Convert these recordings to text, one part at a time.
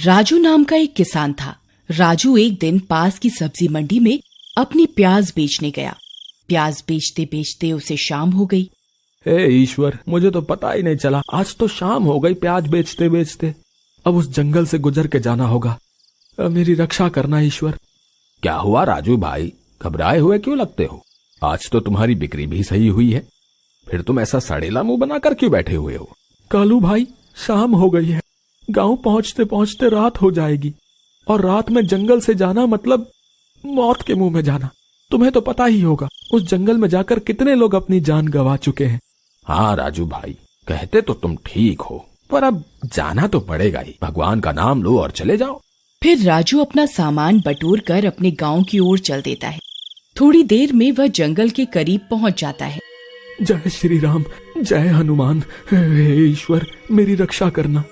राजू नाम का एक किसान था। राजू एक दिन पास की सब्जी मंडी में अपनी प्याज बेचने गया। प्याज बेचते बेचते उसे शाम हो गई। हे ईश्वर, मुझे तो पता ही नहीं चला, आज तो शाम हो गई प्याज बेचते बेचते। अब उस जंगल से गुजर के जाना होगा। मेरी रक्षा करना ईश्वर। क्या हुआ राजू भाई, घबराए हुए क्यों लगते हो? आज तो तुम्हारी बिक्री भी सही हुई है, फिर तुम ऐसा सड़ेला मुंह बनाकर क्यों बैठे हुए हो? कालू भाई, शाम हो गई है, गांव पहुंचते पहुंचते रात हो जाएगी, और रात में जंगल से जाना मतलब मौत के मुंह में जाना। तुम्हें तो पता ही होगा उस जंगल में जाकर कितने लोग अपनी जान गंवा चुके हैं। हाँ राजू भाई, कहते तो तुम ठीक हो, पर अब जाना तो पड़ेगा ही। भगवान का नाम लो और चले जाओ। फिर राजू अपना सामान बटोर कर अपने गांव की ओर चल देता है। थोड़ी देर में वह जंगल के करीब पहुंच जाता है। जय श्री राम, जय हनुमान, हे ईश्वर मेरी रक्षा करना।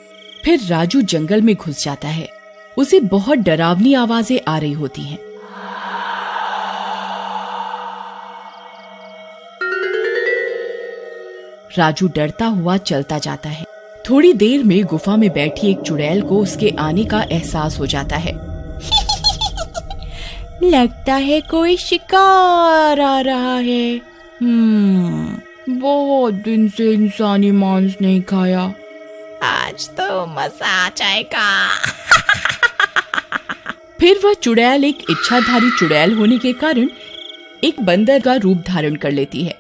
फिर राजू जंगल में घुस जाता है। उसे बहुत डरावनी आवाजें आ रही होती हैं। राजू डरता हुआ चलता जाता है। थोड़ी देर में गुफा में बैठी एक चुड़ैल को उसके आने का एहसास हो जाता है। लगता है कोई शिकार आ रहा है। बहुत दिन से इंसानी मांस नहीं खाया, आज तो मजा आ जाएगा। फिर वह चुड़ैल एक इच्छाधारी चुड़ैल होने के कारण एक बंदर का रूप धारण कर लेती है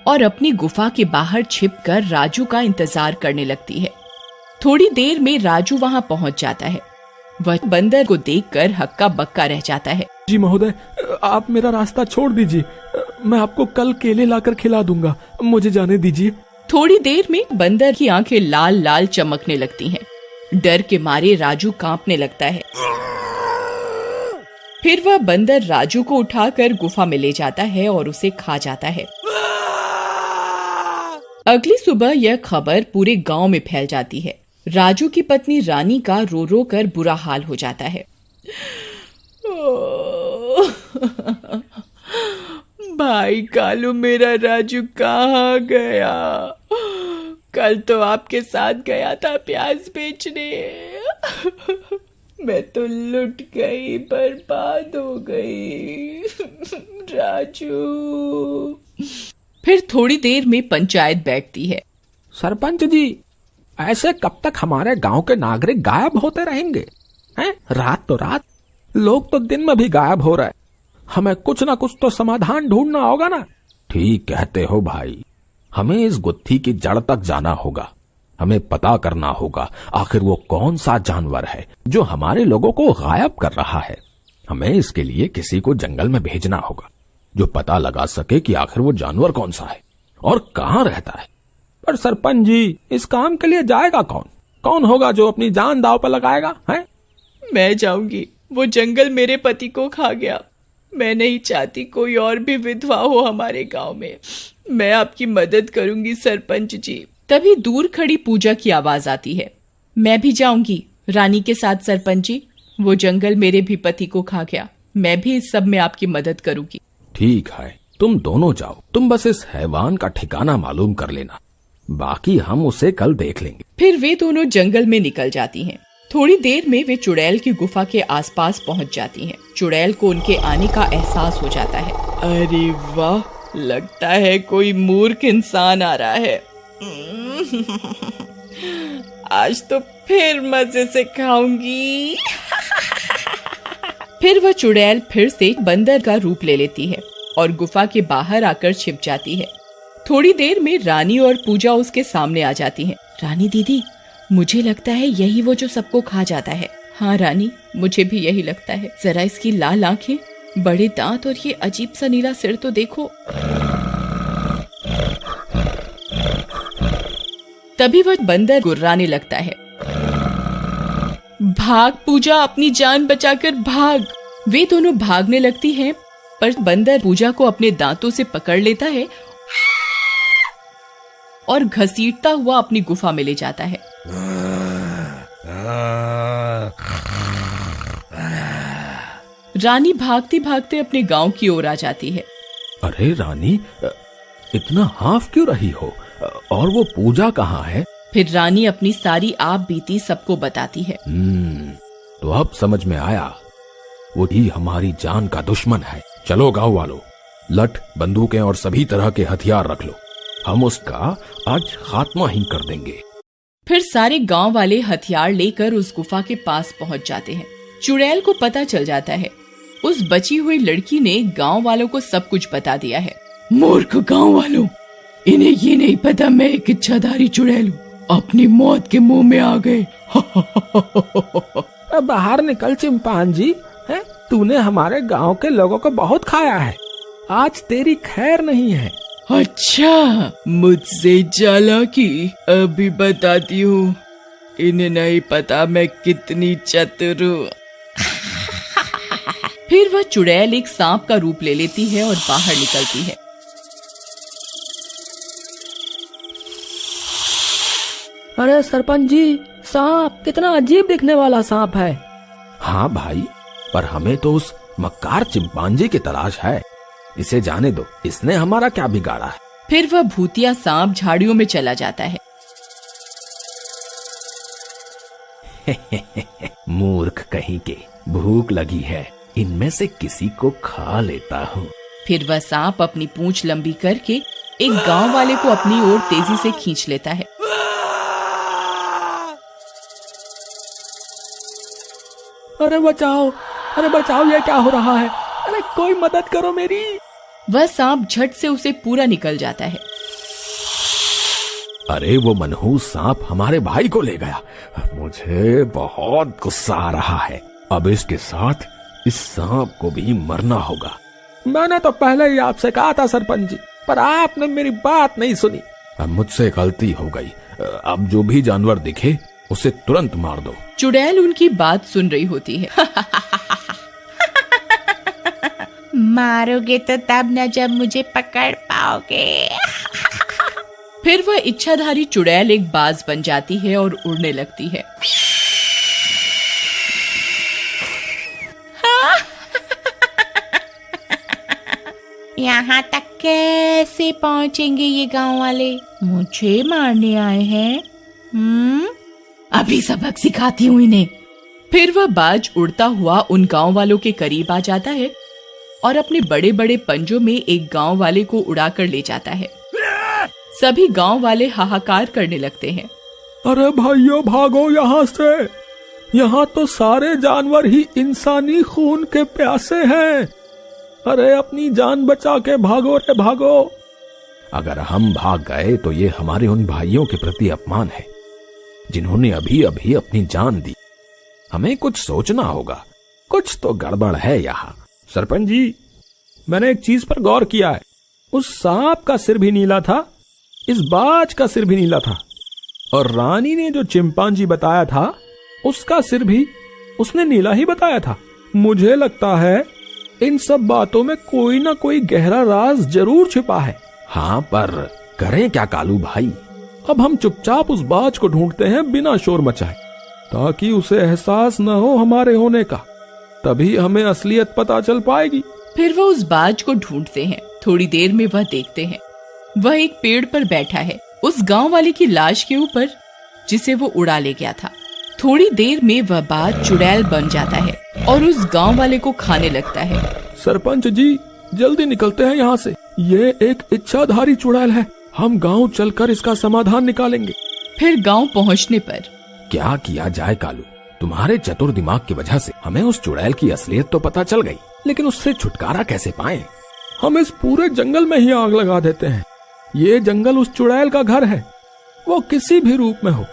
और अपनी गुफा के बाहर छिपकर राजू का इंतजार करने लगती है। थोड़ी देर में राजू वहां पहुंच जाता है। वह बंदर को देखकर हक्का बक्का रह जाता है। जी महोदय, आप मेरा रास्ता छोड़ दीजिए, मैं आपको कल केले लाकर खिला दूंगा, मुझे जाने दीजिए। थोड़ी देर में बंदर की आंखें लाल लाल चमकने लगती हैं। डर के मारे राजू कांपने लगता है। फिर वह बंदर राजू को उठाकर गुफा में ले जाता है और उसे खा जाता है। अगली सुबह यह खबर पूरे गांव में फैल जाती है। राजू की पत्नी रानी का रो रो कर बुरा हाल हो जाता है। भाई कालू, मेरा राजू कहाँ गया? कल तो आपके साथ गया था प्याज बेचने। मैं तो लुट गई, बर्बाद हो गई। राजू। फिर थोड़ी देर में पंचायत बैठती है। सरपंच जी, ऐसे कब तक हमारे गांव के नागरिक गायब होते रहेंगे? हैं? रात तो रात, लोग तो दिन में भी गायब हो रहे। हमें कुछ ना कुछ तो समाधान ढूंढना होगा ना। ठीक कहते हो भाई, हमें इस गुत्थी की जड़ तक जाना होगा। हमें पता करना होगा आखिर वो कौन सा जानवर है जो हमारे लोगों को गायब कर रहा है। हमें इसके लिए किसी को जंगल में भेजना होगा जो पता लगा सके कि आखिर वो जानवर कौन सा है और कहाँ रहता है। पर सरपंच जी, इस काम के लिए जाएगा कौन? कौन होगा जो अपनी जान दांव पर लगाएगा? है? मैं जाऊंगी। वो जंगल मेरे पति को खा गया। मैं नहीं चाहती कोई और भी विधवा हो हमारे गांव में। मैं आपकी मदद करूंगी सरपंच जी। तभी दूर खड़ी पूजा की आवाज आती है। मैं भी जाऊंगी रानी के साथ सरपंच जी। वो जंगल मेरे भी पति को खा गया। मैं भी इस सब में आपकी मदद करूंगी। ठीक है, तुम दोनों जाओ। तुम बस इस हैवान का ठिकाना मालूम कर लेना, बाकी हम उसे कल देख लेंगे। फिर वे दोनों जंगल में निकल जाती हैं। थोड़ी देर में वे चुड़ैल की गुफा के आसपास पहुंच जाती हैं। चुड़ैल को उनके आने का एहसास हो जाता है। अरे वाह, लगता है कोई मूर्ख इंसान आ रहा है। आज तो फिर मजे से खाऊंगी। फिर वह चुड़ैल फिर से बंदर का रूप ले लेती है और गुफा के बाहर आकर छिप जाती है। थोड़ी देर में रानी और पूजा उसके सामने आ जाती हैं। रानी दीदी, मुझे लगता है यही वो जो सबको खा जाता है। हाँ रानी, मुझे भी यही लगता है। जरा इसकी लाल आंखें, बड़े दांत और ये अजीब सा नीला सिर तो देखो। तभी वह बंदर गुर्राने लगता है। भाग पूजा, अपनी जान बचाकर भाग। वे दोनों भागने लगती हैं, पर बंदर पूजा को अपने दांतों से पकड़ लेता है और घसीटता हुआ अपनी गुफा में ले जाता है। रानी भागते भागते अपने गांव की ओर आ जाती है। अरे रानी, इतना हाफ क्यों रही हो? और वो पूजा कहाँ है? फिर रानी अपनी सारी आप बीती सबको बताती है। तो अब समझ में आया, वो ही हमारी जान का दुश्मन है। चलो गांव वालों, लठ, बंदूकें और सभी तरह के हथियार रख लो, हम उसका आज खात्मा ही कर देंगे। फिर सारे गांव वाले हथियार लेकर उस गुफा के पास पहुंच जाते हैं। चुड़ैल को पता चल जाता है उस बची हुई लड़की ने गांव वालों को सब कुछ बता दिया है। मूर्ख गांव वालों, इन्हें ये नहीं पता मैं एक इच्छाधारी चुड़ैल हूँ, अपनी मौत के मुंह में आ गए। बाहर निकल चिंपांजी, है तूने हमारे गांव के लोगों को बहुत खाया है, आज तेरी खैर नहीं है। अच्छा, मुझसे चालाकी अभी बताती हूँ, इन्हें नहीं पता मैं कितनी चतुर हूँ। फिर वह चुड़ैल एक सांप का रूप ले लेती है और बाहर निकलती है। अरे सरपंच जी, सांप कितना अजीब दिखने वाला सांप है। हाँ भाई, पर हमें तो उस मक्कार चिंपांजी की तलाश है, इसे जाने दो, इसने हमारा क्या बिगाड़ा है। फिर वह भूतिया सांप झाड़ियों में चला जाता है। मूर्ख कहीं के, भूख लगी है, इनमें से किसी को खा लेता हूँ। फिर वह सांप अपनी पूंछ लंबी करके एक गांव वाले को अपनी ओर तेजी से खींच लेता है। अरे बचाओ, अरे बचाओ, ये क्या हो रहा है? अरे कोई मदद करो मेरी। वह सांप झट से उसे पूरा निकल जाता है। अरे वो मनहूस सांप हमारे भाई को ले गया, मुझे बहुत गुस्सा आ रहा है। अब इसके साथ इस सांप को भी मरना होगा। मैंने तो पहले ही आपसे कहा था सरपंच जी, पर आपने मेरी बात नहीं सुनी। अब मुझसे गलती हो गई, अब जो भी जानवर दिखे उसे तुरंत मार दो। चुड़ैल उनकी बात सुन रही होती है। मारोगे तो तब न जब मुझे पकड़ पाओगे। फिर वह इच्छाधारी चुड़ैल एक बाज बन जाती है और उड़ने लगती है। यहाँ तक कैसे पहुँचेंगे ये गांव वाले? मुझे मारने आए हैं? अभी सबक सिखाती हूँ इन्हें। फिर वह बाज उड़ता हुआ उन गांव वालों के करीब आ जाता है और अपने बड़े बड़े पंजों में एक गांव वाले को उड़ाकर ले जाता है। सभी गांव वाले हाहाकार करने लगते हैं। अरे भाइयों, भागो यहाँ से, यहाँ तो सारे जानवर ही इंसानी खून के प्यासे हैं। अरे अपनी जान बचा के भागो रे भागो। अगर हम भाग गए तो ये हमारे उन भाइयों के प्रति अपमान है जिन्होंने अभी अभी अपनी जान दी। हमें कुछ सोचना होगा, कुछ तो गड़बड़ है यहाँ। सरपंच जी, मैंने एक चीज पर गौर किया है, उस सांप का सिर भी नीला था, इस बाज का सिर भी नीला था, और रानी ने जो चिंपांजी बताया था उसका सिर भी उसने नीला ही बताया था। मुझे लगता है इन सब बातों में कोई ना कोई गहरा राज जरूर छिपा है। हाँ, पर करें क्या कालू भाई? अब हम चुपचाप उस बाज को ढूंढते हैं बिना शोर मचाए, ताकि उसे एहसास न हो हमारे होने का, तभी हमें असलियत पता चल पाएगी। फिर वह उस बाज को ढूंढते हैं। थोड़ी देर में वह देखते हैं वह एक पेड़ पर बैठा है, उस गांव वाले की लाश के ऊपर जिसे वो उड़ा ले गया था। थोड़ी देर में वह बाज चुड़ैल बन जाता है और उस गांव वाले को खाने लगता है। सरपंच जी, जल्दी निकलते हैं यहाँ से, ये एक इच्छाधारी चुड़ैल है, हम गांव चलकर इसका समाधान निकालेंगे। फिर गांव पहुँचने पर क्या किया जाए कालू? तुम्हारे चतुर दिमाग की वजह से हमें उस चुड़ैल की असलियत तो पता चल गई, लेकिन उससे छुटकारा कैसे पाएं? हम इस पूरे जंगल में ही आग लगा देते हैं। ये जंगल उस चुड़ैल का घर है, वो किसी भी रूप में हो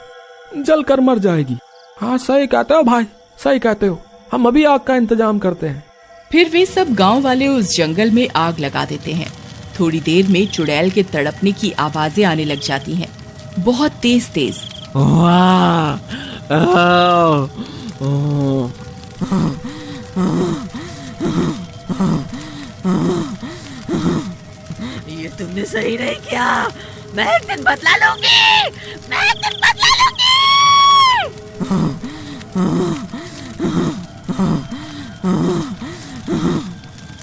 जल कर मर जाएगी। हाँ सही कहते हो भाई, सही कहते हो, हम अभी आग का इंतजाम करते हैं। फिर वे सब गांव वाले उस जंगल में आग लगा देते हैं। थोड़ी देर में चुड़ैल के तड़पने की आवाजें आने लग जाती हैं, बहुत तेज तेज। ये तुमने सही नहीं किया, मैं एक दिन बदला लूंगी, मैं एक दिन बदला लूंगी।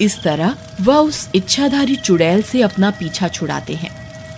इस तरह वह उस इच्छाधारी चुड़ैल से अपना पीछा छुड़ाते हैं।